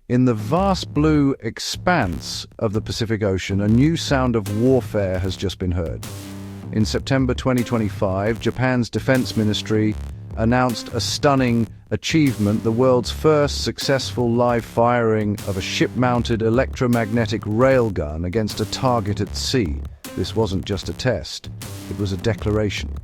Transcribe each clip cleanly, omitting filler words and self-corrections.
In the vast blue expanse of the Pacific Ocean, a new sound of warfare has just been heard. In September 2025, Japan's Defense Ministry announced a stunning achievement, the world's first successful live firing of a ship-mounted electromagnetic railgun against a target at sea. This wasn't just a test, it was a declaration.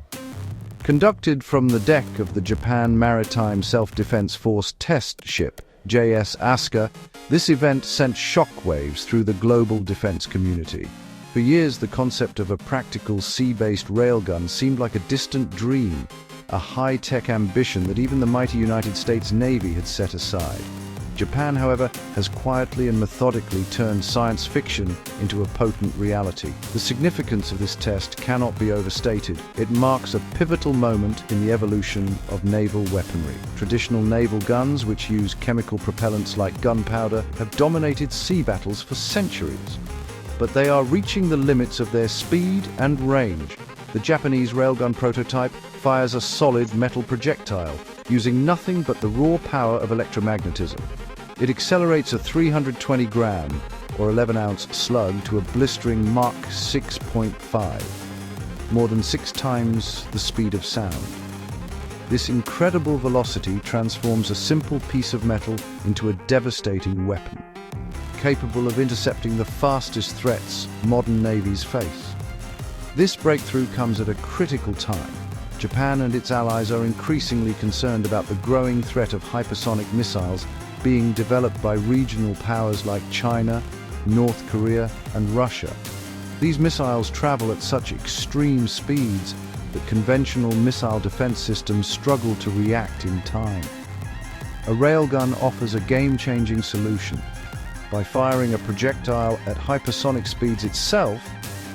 Conducted from the deck of the Japan Maritime Self-Defense Force test ship, JS Asuka, this event sent shockwaves through the global defense community. For years, the concept of a practical sea-based railgun seemed like a distant dream, a high-tech ambition that even the mighty United States Navy had set aside. Japan, however, has quietly and methodically turned science fiction into a potent reality. The significance of this test cannot be overstated. It marks a pivotal moment in the evolution of naval weaponry. Traditional naval guns, which use chemical propellants like gunpowder, have dominated sea battles for centuries. But they are reaching the limits of their speed and range. The Japanese railgun prototype fires a solid metal projectile, using nothing but the raw power of electromagnetism. It accelerates a 320-gram or 11-ounce slug to a blistering Mach 6.5, more than 6 times the speed of sound. This incredible velocity transforms a simple piece of metal into a devastating weapon, capable of intercepting the fastest threats modern navies face. This breakthrough comes at a critical time. Japan and its allies are increasingly concerned about the growing threat of hypersonic missiles being developed by regional powers like China, North Korea, and Russia. These missiles travel at such extreme speeds that conventional missile defense systems struggle to react in time. A railgun offers a game-changing solution. By firing a projectile at hypersonic speeds itself,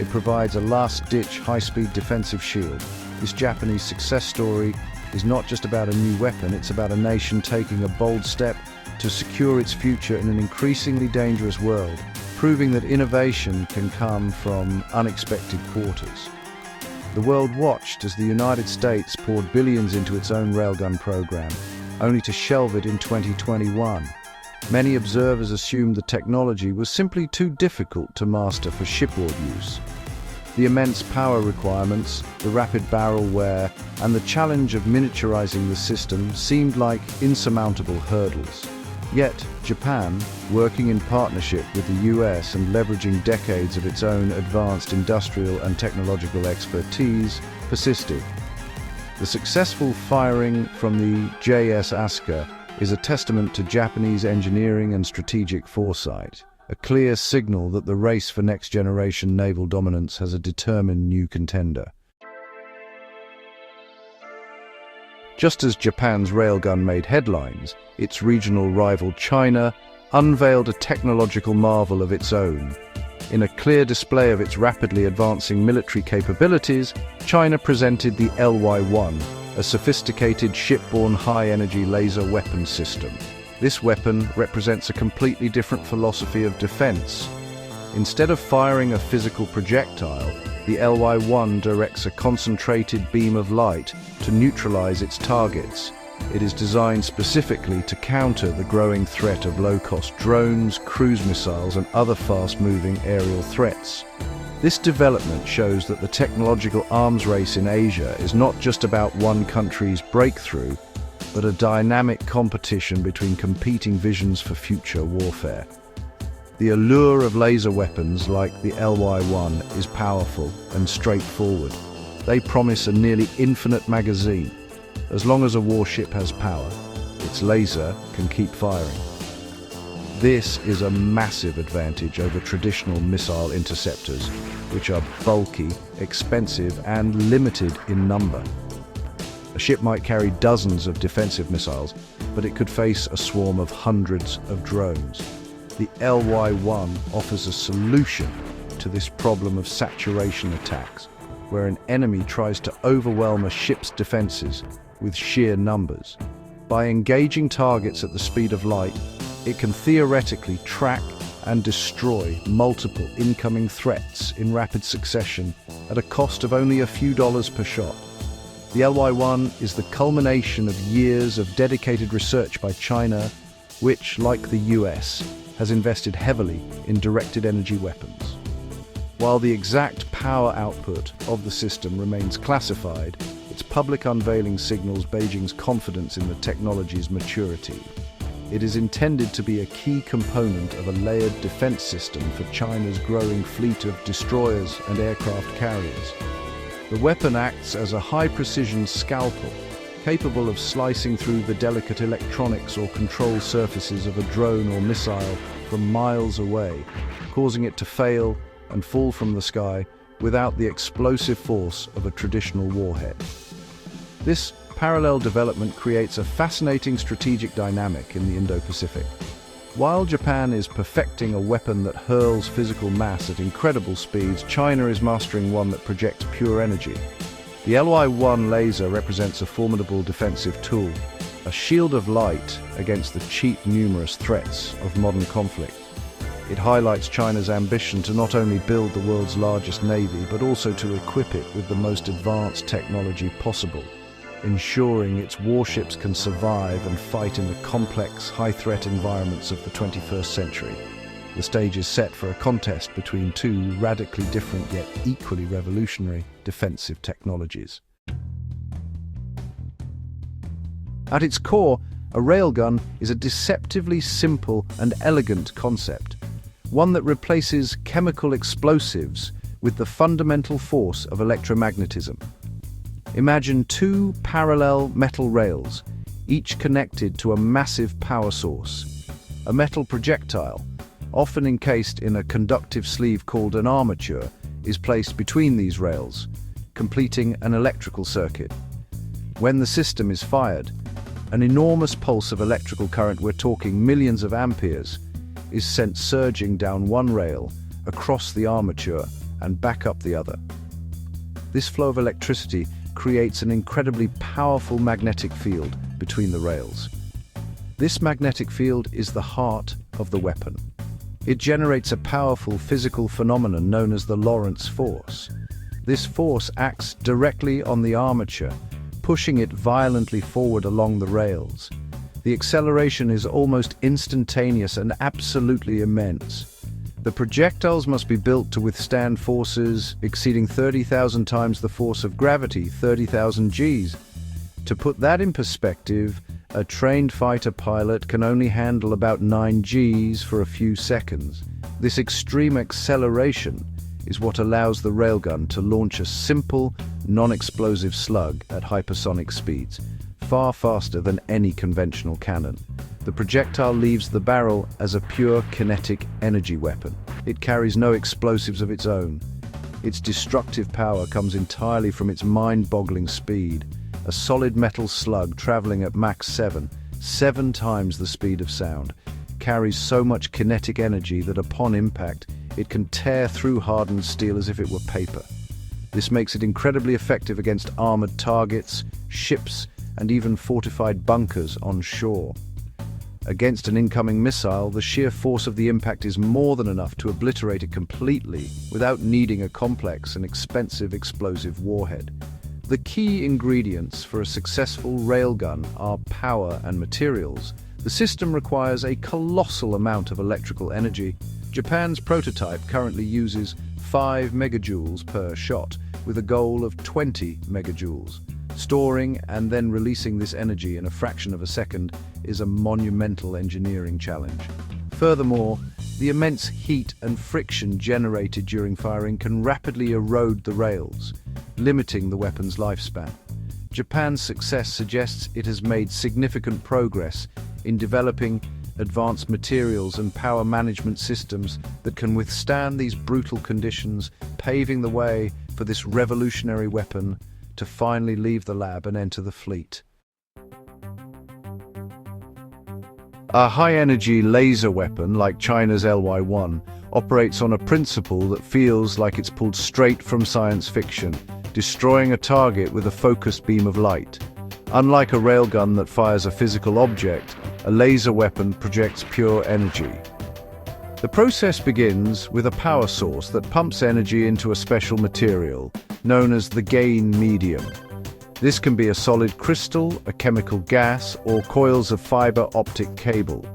it provides a last-ditch high-speed defensive shield. This Japanese success story is not just about a new weapon, it's about a nation taking a bold step to secure its future in an increasingly dangerous world, proving that innovation can come from unexpected quarters. The world watched as the United States poured billions into its own railgun program, only to shelve it in 2021. Many observers assumed the technology was simply too difficult to master for shipboard use. The immense power requirements, the rapid barrel wear, and the challenge of miniaturizing the system seemed like insurmountable hurdles. Yet, Japan, working in partnership with the US and leveraging decades of its own advanced industrial and technological expertise, persisted. The successful firing from the JS Asuka is a testament to Japanese engineering and strategic foresight, a clear signal that the race for next-generation naval dominance has a determined new contender. Just as Japan's railgun made headlines, its regional rival China unveiled a technological marvel of its own. In a clear display of its rapidly advancing military capabilities, China presented the LY-1, a sophisticated shipborne high-energy laser weapon system. This weapon represents a completely different philosophy of defense. Instead of firing a physical projectile, the LY-1 directs a concentrated beam of light to neutralize its targets. It is designed specifically to counter the growing threat of low-cost drones, cruise missiles, and other fast-moving aerial threats. This development shows that the technological arms race in Asia is not just about one country's breakthrough, but a dynamic competition between competing visions for future warfare. The allure of laser weapons like the LY-1 is powerful and straightforward. They promise a nearly infinite magazine. As long as a warship has power, its laser can keep firing. This is a massive advantage over traditional missile interceptors, which are bulky, expensive, and limited in number. A ship might carry dozens of defensive missiles, but it could face a swarm of hundreds of drones. The LY-1 offers a solution to this problem of saturation attacks, where an enemy tries to overwhelm a ship's defenses with sheer numbers. By engaging targets at the speed of light, it can theoretically track and destroy multiple incoming threats in rapid succession at a cost of only a few dollars per shot. The LY-1 is the culmination of years of dedicated research by China, which, like the US, has invested heavily in directed energy weapons. While the exact power output of the system remains classified, its public unveiling signals Beijing's confidence in the technology's maturity. It is intended to be a key component of a layered defense system for China's growing fleet of destroyers and aircraft carriers. The weapon acts as a high-precision scalpel, capable of slicing through the delicate electronics or control surfaces of a drone or missile from miles away, causing it to fail and fall from the sky without the explosive force of a traditional warhead. This parallel development creates a fascinating strategic dynamic in the Indo-Pacific. While Japan is perfecting a weapon that hurls physical mass at incredible speeds, China is mastering one that projects pure energy. The LY-1 laser represents a formidable defensive tool, a shield of light against the cheap, numerous threats of modern conflict. It highlights China's ambition to not only build the world's largest navy, but also to equip it with the most advanced technology possible, ensuring its warships can survive and fight in the complex, high-threat environments of the 21st century. The stage is set for a contest between two radically different yet equally revolutionary defensive technologies. At its core, a railgun is a deceptively simple and elegant concept, one that replaces chemical explosives with the fundamental force of electromagnetism. Imagine two parallel metal rails, each connected to a massive power source. A metal projectile, often encased in a conductive sleeve called an armature, is placed between these rails, completing an electrical circuit. When the system is fired, an enormous pulse of electrical current, we're talking millions of amperes, is sent surging down one rail, across the armature, and back up the other. This flow of electricity creates an incredibly powerful magnetic field between the rails. This magnetic field is the heart of the weapon. It generates a powerful physical phenomenon known as the Lorentz force. This force acts directly on the armature, pushing it violently forward along the rails. The acceleration is almost instantaneous and absolutely immense. The projectiles must be built to withstand forces exceeding 30,000 times the force of gravity, 30,000 Gs. To put that in perspective, a trained fighter pilot can only handle about 9 Gs for a few seconds. This extreme acceleration is what allows the railgun to launch a simple, non-explosive slug at hypersonic speeds, far faster than any conventional cannon. The projectile leaves the barrel as a pure kinetic energy weapon. It carries no explosives of its own. Its destructive power comes entirely from its mind-boggling speed. A solid metal slug traveling at Mach 7, 7 times the speed of sound, carries so much kinetic energy that upon impact, it can tear through hardened steel as if it were paper. This makes it incredibly effective against armored targets, ships, and even fortified bunkers on shore. Against an incoming missile, the sheer force of the impact is more than enough to obliterate it completely without needing a complex and expensive explosive warhead. The key ingredients for a successful railgun are power and materials. The system requires a colossal amount of electrical energy. Japan's prototype currently uses 5 megajoules per shot, with a goal of 20 megajoules. Storing and then releasing this energy in a fraction of a second is a monumental engineering challenge. Furthermore, the immense heat and friction generated during firing can rapidly erode the rails, limiting the weapon's lifespan. Japan's success suggests it has made significant progress in developing advanced materials and power management systems that can withstand these brutal conditions, paving the way for this revolutionary weapon to finally leave the lab and enter the fleet. A high-energy laser weapon like China's LY-1 operates on a principle that feels like it's pulled straight from science fiction, destroying a target with a focused beam of light. Unlike a railgun that fires a physical object, a laser weapon projects pure energy. The process begins with a power source that pumps energy into a special material known as the gain medium. This can be a solid crystal, a chemical gas, or coils of fiber optic cable.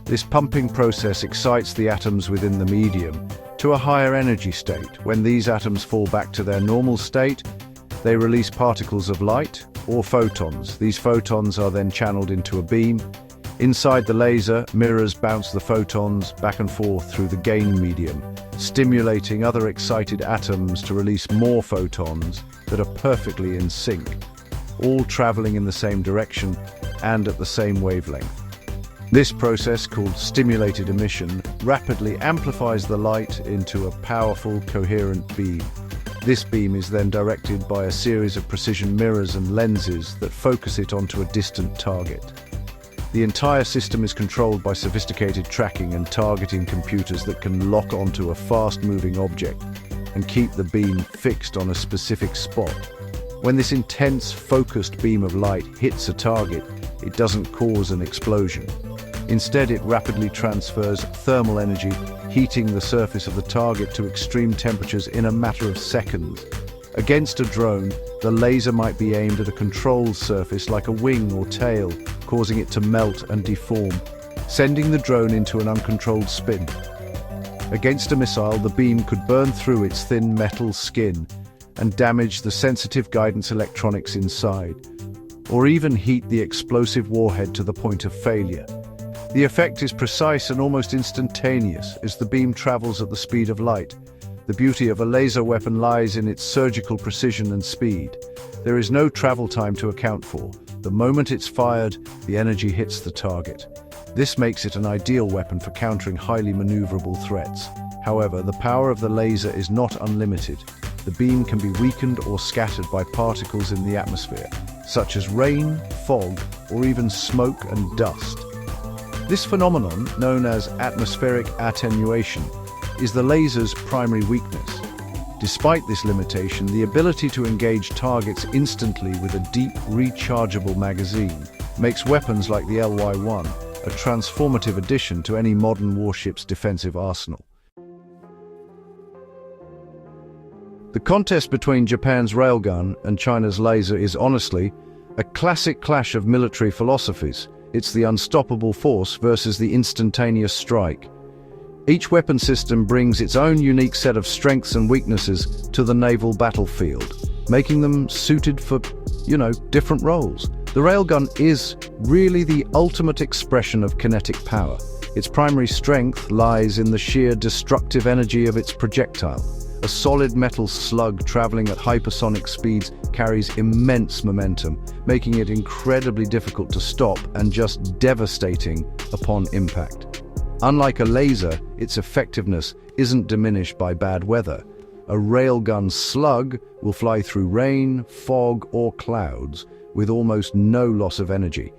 This pumping process excites the atoms within the medium to a higher energy state. When these atoms fall back to their normal state, they release particles of light, or photons. These photons are then channeled into a beam. Inside the laser, mirrors bounce the photons back and forth through the gain medium, stimulating other excited atoms to release more photons that are perfectly in sync, all traveling in the same direction and at the same wavelength. This process, called stimulated emission, rapidly amplifies the light into a powerful, coherent beam. This beam is then directed by a series of precision mirrors and lenses that focus it onto a distant target. The entire system is controlled by sophisticated tracking and targeting computers that can lock onto a fast-moving object and keep the beam fixed on a specific spot. When this intense, focused beam of light hits a target, it doesn't cause an explosion. Instead, it rapidly transfers thermal energy, heating the surface of the target to extreme temperatures in a matter of seconds. Against a drone, the laser might be aimed at a controlled surface like a wing or tail, causing it to melt and deform, sending the drone into an uncontrolled spin. Against a missile, the beam could burn through its thin metal skin and damage the sensitive guidance electronics inside, or even heat the explosive warhead to the point of failure. The effect is precise and almost instantaneous as the beam travels at the speed of light. The beauty of a laser weapon lies in its surgical precision and speed. There is no travel time to account for. The moment it's fired, the energy hits the target. This makes it an ideal weapon for countering highly maneuverable threats. However, the power of the laser is not unlimited. The beam can be weakened or scattered by particles in the atmosphere, such as rain, fog, or even smoke and dust. This phenomenon, known as atmospheric attenuation, is the laser's primary weakness. Despite this limitation, the ability to engage targets instantly with a deep, rechargeable magazine makes weapons like the LY-1 a transformative addition to any modern warship's defensive arsenal. The contest between Japan's railgun and China's laser is honestly a classic clash of military philosophies. It's the unstoppable force versus the instantaneous strike. Each weapon system brings its own unique set of strengths and weaknesses to the naval battlefield, making them suited for, different roles. The railgun is really the ultimate expression of kinetic power. Its primary strength lies in the sheer destructive energy of its projectile. A solid metal slug traveling at hypersonic speeds carries immense momentum, making it incredibly difficult to stop and just devastating upon impact. Unlike a laser, its effectiveness isn't diminished by bad weather. A railgun slug will fly through rain, fog, or clouds with almost no loss of energy.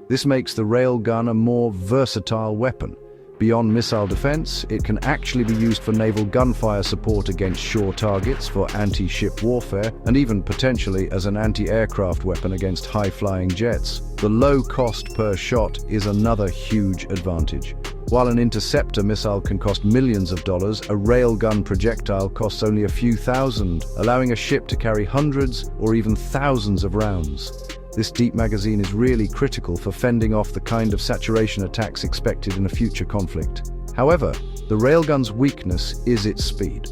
This makes the railgun a more versatile weapon. Beyond missile defense, it can actually be used for naval gunfire support against shore targets, for anti-ship warfare, and even potentially as an anti-aircraft weapon against high-flying jets. The low cost per shot is another huge advantage. While an interceptor missile can cost millions of dollars, a railgun projectile costs only a few thousand, allowing a ship to carry hundreds or even thousands of rounds. This deep magazine is really critical for fending off the kind of saturation attacks expected in a future conflict. However, the railgun's weakness is its speed.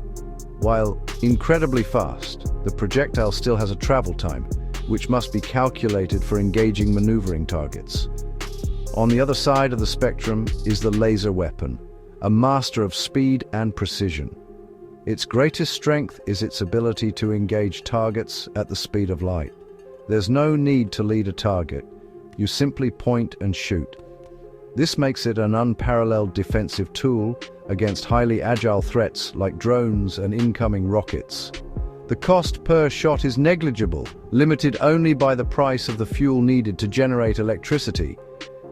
While incredibly fast, the projectile still has a travel time, which must be calculated for engaging maneuvering targets. On the other side of the spectrum is the laser weapon, a master of speed and precision. Its greatest strength is its ability to engage targets at the speed of light. There's no need to lead a target. You simply point and shoot. This makes it an unparalleled defensive tool against highly agile threats like drones and incoming rockets. The cost per shot is negligible, limited only by the price of the fuel needed to generate electricity.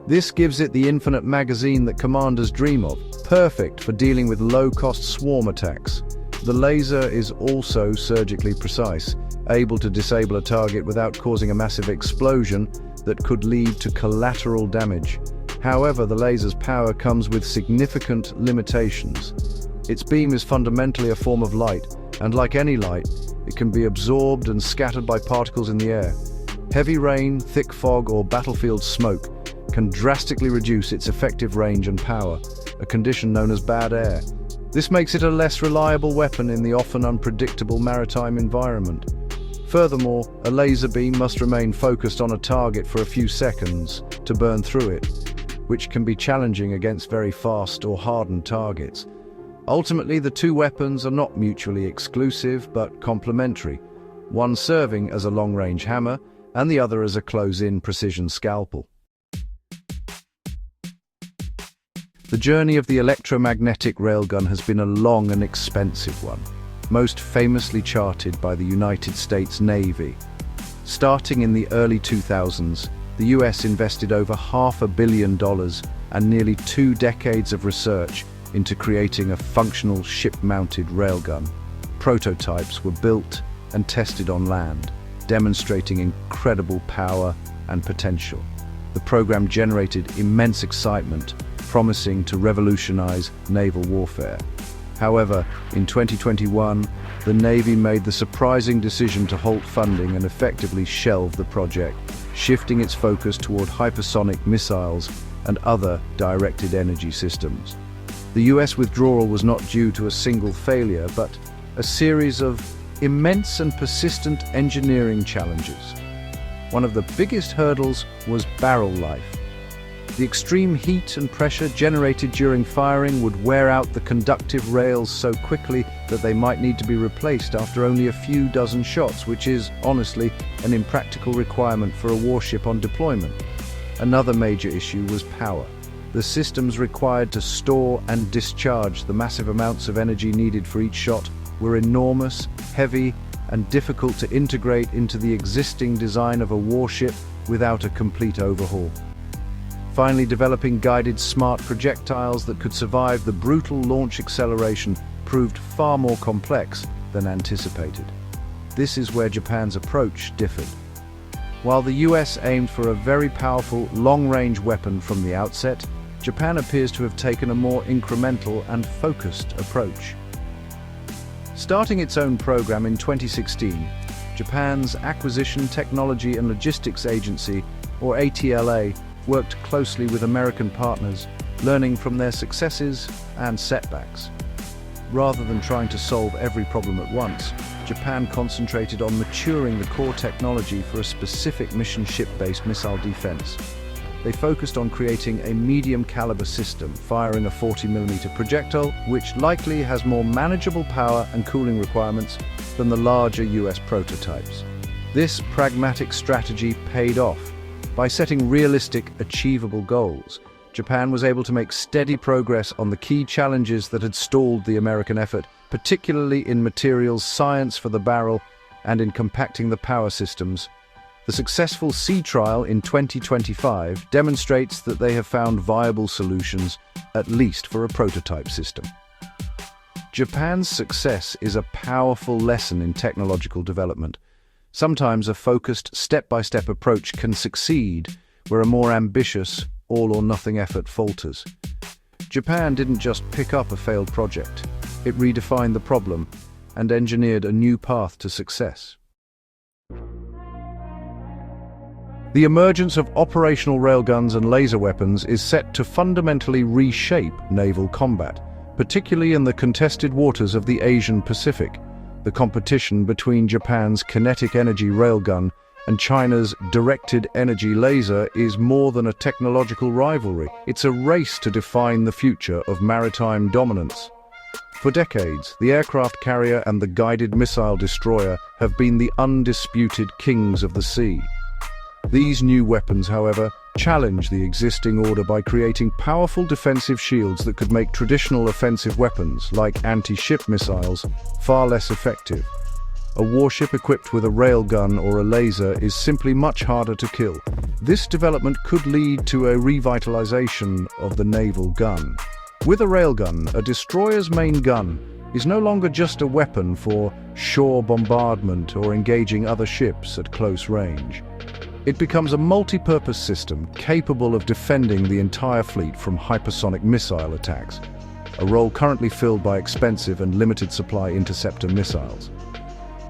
This gives it the infinite magazine that commanders dream of, perfect for dealing with low-cost swarm attacks. The laser is also surgically precise, able to disable a target without causing a massive explosion that could lead to collateral damage. However, the laser's power comes with significant limitations. Its beam is fundamentally a form of light, and like any light, it can be absorbed and scattered by particles in the air. Heavy rain, thick fog, or battlefield smoke can drastically reduce its effective range and power, a condition known as bad air. This makes it a less reliable weapon in the often unpredictable maritime environment. Furthermore, a laser beam must remain focused on a target for a few seconds to burn through it, which can be challenging against very fast or hardened targets. Ultimately, the two weapons are not mutually exclusive but complementary, one serving as a long-range hammer and the other as a close-in precision scalpel. The journey of the electromagnetic railgun has been a long and expensive one, most famously charted by the United States Navy. Starting in the early 2000s, the US invested over $500 million and nearly 2 decades of research into creating a functional ship-mounted railgun. Prototypes were built and tested on land, demonstrating incredible power and potential. The program generated immense excitement, promising to revolutionize naval warfare. However, in 2021, the Navy made the surprising decision to halt funding and effectively shelve the project, shifting its focus toward hypersonic missiles and other directed energy systems. The US withdrawal was not due to a single failure, but a series of immense and persistent engineering challenges. One of the biggest hurdles was barrel life. The extreme heat and pressure generated during firing would wear out the conductive rails so quickly that they might need to be replaced after only a few dozen shots, which is, honestly, an impractical requirement for a warship on deployment. Another major issue was power. The systems required to store and discharge the massive amounts of energy needed for each shot were enormous, heavy, and difficult to integrate into the existing design of a warship without a complete overhaul. Finally, developing guided smart projectiles that could survive the brutal launch acceleration proved far more complex than anticipated. This is where Japan's approach differed. While the US aimed for a very powerful, long-range weapon from the outset, Japan appears to have taken a more incremental and focused approach. Starting its own program in 2016, Japan's Acquisition, Technology and Logistics Agency, or ATLA, worked closely with American partners, learning from their successes and setbacks. Rather than trying to solve every problem at once, Japan concentrated on maturing the core technology for a specific mission ship-based missile defense. They focused on creating a medium-caliber system, firing a 40mm projectile, which likely has more manageable power and cooling requirements than the larger US prototypes. This pragmatic strategy paid off. By setting realistic, achievable goals, Japan was able to make steady progress on the key challenges that had stalled the American effort, particularly in materials science for the barrel and in compacting the power systems. The successful sea trial in 2025 demonstrates that they have found viable solutions, at least for a prototype system. Japan's success is a powerful lesson in technological development. Sometimes a focused, step-by-step approach can succeed where a more ambitious, all-or-nothing effort falters. Japan didn't just pick up a failed project. It redefined the problem and engineered a new path to success. The emergence of operational railguns and laser weapons is set to fundamentally reshape naval combat, particularly in the contested waters of the Asian Pacific. The competition between Japan's kinetic energy railgun and China's directed energy laser is more than a technological rivalry. It's a race to define the future of maritime dominance. For decades, the aircraft carrier and the guided missile destroyer have been the undisputed kings of the sea. These new weapons, however, challenge the existing order by creating powerful defensive shields that could make traditional offensive weapons, like anti-ship missiles, far less effective. A warship equipped with a railgun or a laser is simply much harder to kill. This development could lead to a revitalization of the naval gun. With a railgun, a destroyer's main gun is no longer just a weapon for shore bombardment or engaging other ships at close range. It becomes a multi-purpose system capable of defending the entire fleet from hypersonic missile attacks, a role currently filled by expensive and limited supply interceptor missiles.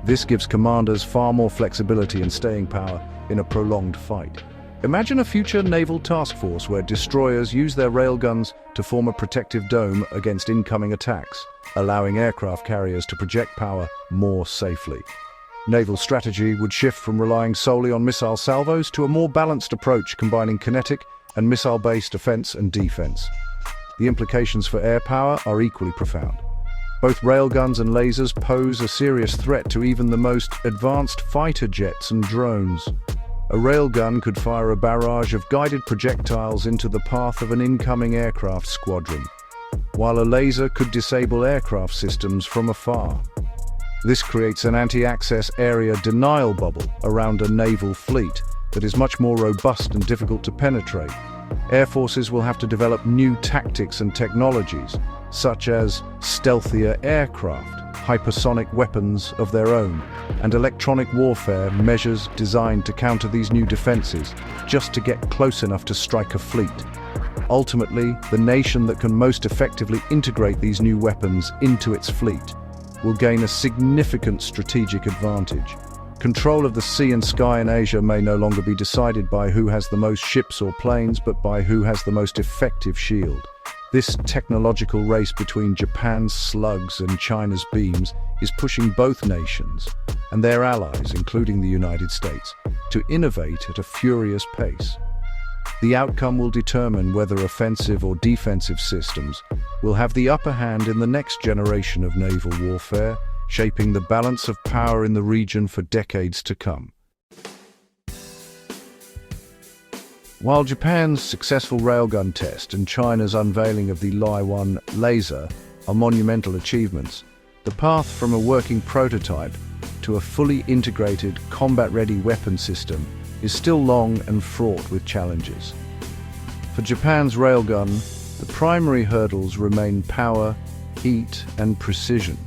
This gives commanders far more flexibility and staying power in a prolonged fight. Imagine a future naval task force where destroyers use their railguns to form a protective dome against incoming attacks, allowing aircraft carriers to project power more safely. Naval strategy would shift from relying solely on missile salvos to a more balanced approach combining kinetic and missile-based offense and defense. The implications for air power are equally profound. Both railguns and lasers pose a serious threat to even the most advanced fighter jets and drones. A railgun could fire a barrage of guided projectiles into the path of an incoming aircraft squadron, while a laser could disable aircraft systems from afar. This creates an anti-access area denial bubble around a naval fleet that is much more robust and difficult to penetrate. Air forces will have to develop new tactics and technologies, such as stealthier aircraft, hypersonic weapons of their own, and electronic warfare measures designed to counter these new defenses, just to get close enough to strike a fleet. Ultimately, the nation that can most effectively integrate these new weapons into its fleet will gain a significant strategic advantage. Control of the sea and sky in Asia may no longer be decided by who has the most ships or planes, but by who has the most effective shield. This technological race between Japan's slugs and China's beams is pushing both nations and their allies, including the United States, to innovate at a furious pace. The outcome will determine whether offensive or defensive systems will have the upper hand in the next generation of naval warfare, shaping the balance of power in the region for decades to come. While Japan's successful railgun test and China's unveiling of the Railgun laser are monumental achievements, the path from a working prototype to a fully integrated, combat-ready weapon system is still long and fraught with challenges. For Japan's railgun, the primary hurdles remain power, heat, and precision.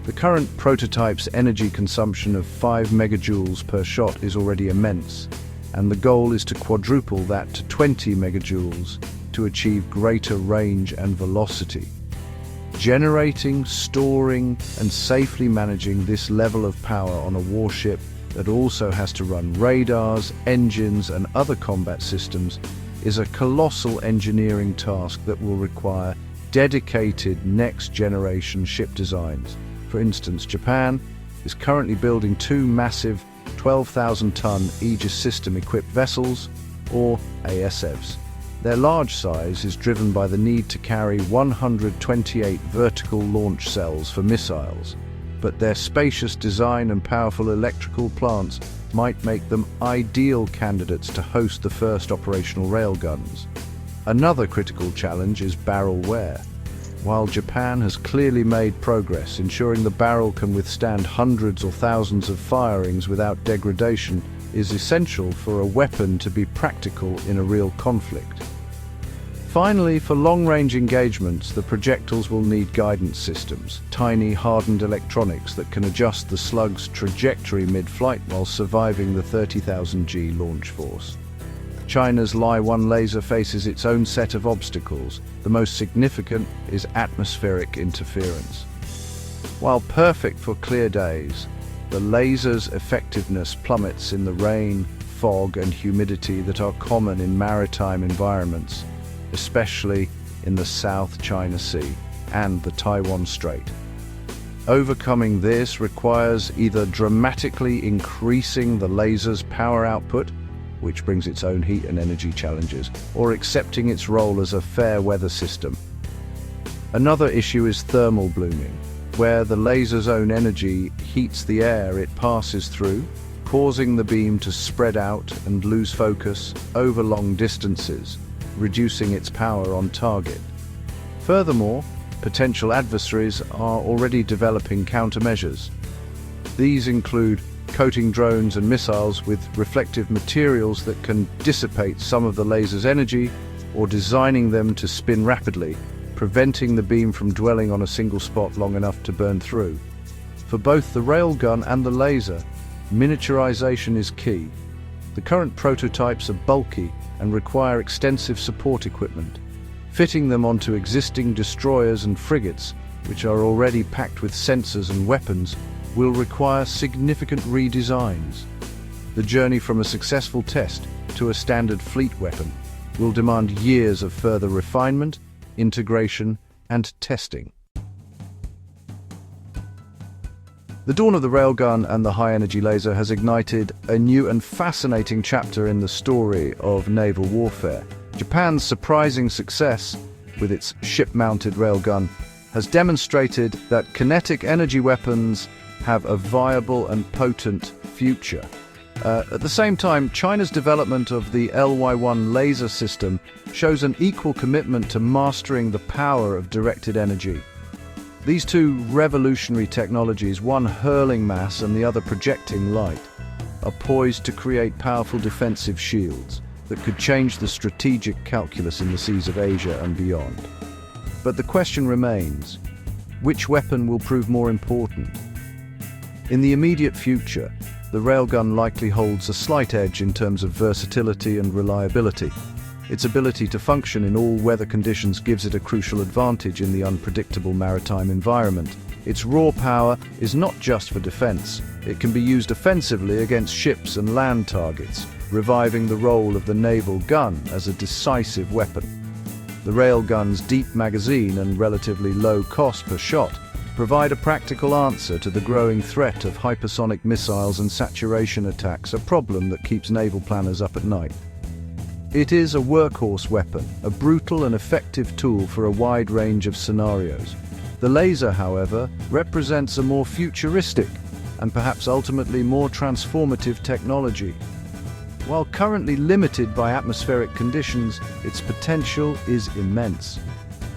The current prototype's energy consumption of 5 megajoules per shot is already immense, and the goal is to quadruple that to 20 megajoules to achieve greater range and velocity. Generating, storing, and safely managing this level of power on a warship that also has to run radars, engines, and other combat systems is a colossal engineering task that will require dedicated next-generation ship designs. For instance, Japan is currently building 2 massive 12,000-ton Aegis system-equipped vessels, or ASVs. Their large size is driven by the need to carry 128 vertical launch cells for missiles, but their spacious design and powerful electrical plants might make them ideal candidates to host the first operational railguns. Another critical challenge is barrel wear. While Japan has clearly made progress, ensuring the barrel can withstand hundreds or thousands of firings without degradation is essential for a weapon to be practical in a real conflict. Finally, for long-range engagements, the projectiles will need guidance systems, tiny hardened electronics that can adjust the slug's trajectory mid-flight while surviving the 30,000 G launch force. China's Railgun laser faces its own set of obstacles. The most significant is atmospheric interference. While perfect for clear days, the laser's effectiveness plummets in the rain, fog, and humidity that are common in maritime environments, especially in the South China Sea and the Taiwan Strait. Overcoming this requires either dramatically increasing the laser's power output, which brings its own heat and energy challenges, or accepting its role as a fair weather system. Another issue is thermal blooming, where the laser's own energy heats the air it passes through, causing the beam to spread out and lose focus over long distances, reducing its power on target. Furthermore, potential adversaries are already developing countermeasures. These include coating drones and missiles with reflective materials that can dissipate some of the laser's energy, or designing them to spin rapidly, preventing the beam from dwelling on a single spot long enough to burn through. For both the railgun and the laser, miniaturization is key. The current prototypes are bulky and require extensive support equipment. Fitting them onto existing destroyers and frigates, which are already packed with sensors and weapons, will require significant redesigns. The journey from a successful test to a standard fleet weapon will demand years of further refinement, integration, and testing. The dawn of the railgun and the high-energy laser has ignited a new and fascinating chapter in the story of naval warfare. Japan's surprising success with its ship-mounted railgun has demonstrated that kinetic energy weapons have a viable and potent future. At the same time, China's development of the LY-1 laser system shows an equal commitment to mastering the power of directed energy. These two revolutionary technologies, one hurling mass and the other projecting light, are poised to create powerful defensive shields that could change the strategic calculus in the seas of Asia and beyond. But the question remains, which weapon will prove more important? In the immediate future, the railgun likely holds a slight edge in terms of versatility and reliability. Its ability to function in all weather conditions gives it a crucial advantage in the unpredictable maritime environment. Its raw power is not just for defense. It can be used offensively against ships and land targets, reviving the role of the naval gun as a decisive weapon. The railgun's deep magazine and relatively low cost per shot provide a practical answer to the growing threat of hypersonic missiles and saturation attacks, a problem that keeps naval planners up at night. It is a workhorse weapon, a brutal and effective tool for a wide range of scenarios. The laser, however, represents a more futuristic and perhaps ultimately more transformative technology. While currently limited by atmospheric conditions, its potential is immense.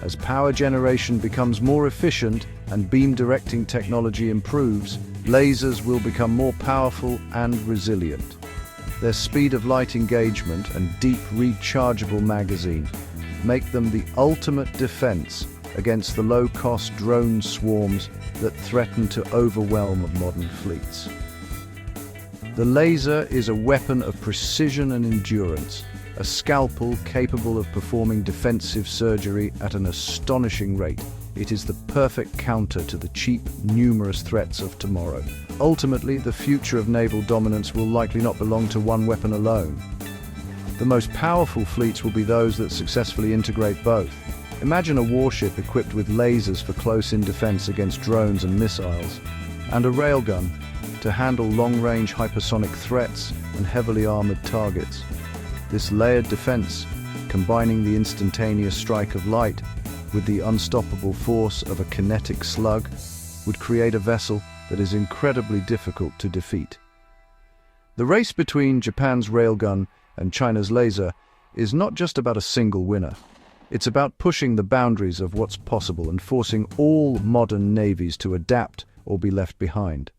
As power generation becomes more efficient and beam directing technology improves, lasers will become more powerful and resilient. Their speed of light engagement and deep rechargeable magazine make them the ultimate defense against the low-cost drone swarms that threaten to overwhelm modern fleets. The laser is a weapon of precision and endurance, a scalpel capable of performing defensive surgery at an astonishing rate. It is the perfect counter to the cheap, numerous threats of tomorrow. Ultimately, the future of naval dominance will likely not belong to one weapon alone. The most powerful fleets will be those that successfully integrate both. Imagine a warship equipped with lasers for close-in defense against drones and missiles, and a railgun to handle long-range hypersonic threats and heavily armored targets. This layered defense, combining the instantaneous strike of light with the unstoppable force of a kinetic slug, would create a vessel that is incredibly difficult to defeat. The race between Japan's railgun and China's laser is not just about a single winner. It's about pushing the boundaries of what's possible and forcing all modern navies to adapt or be left behind.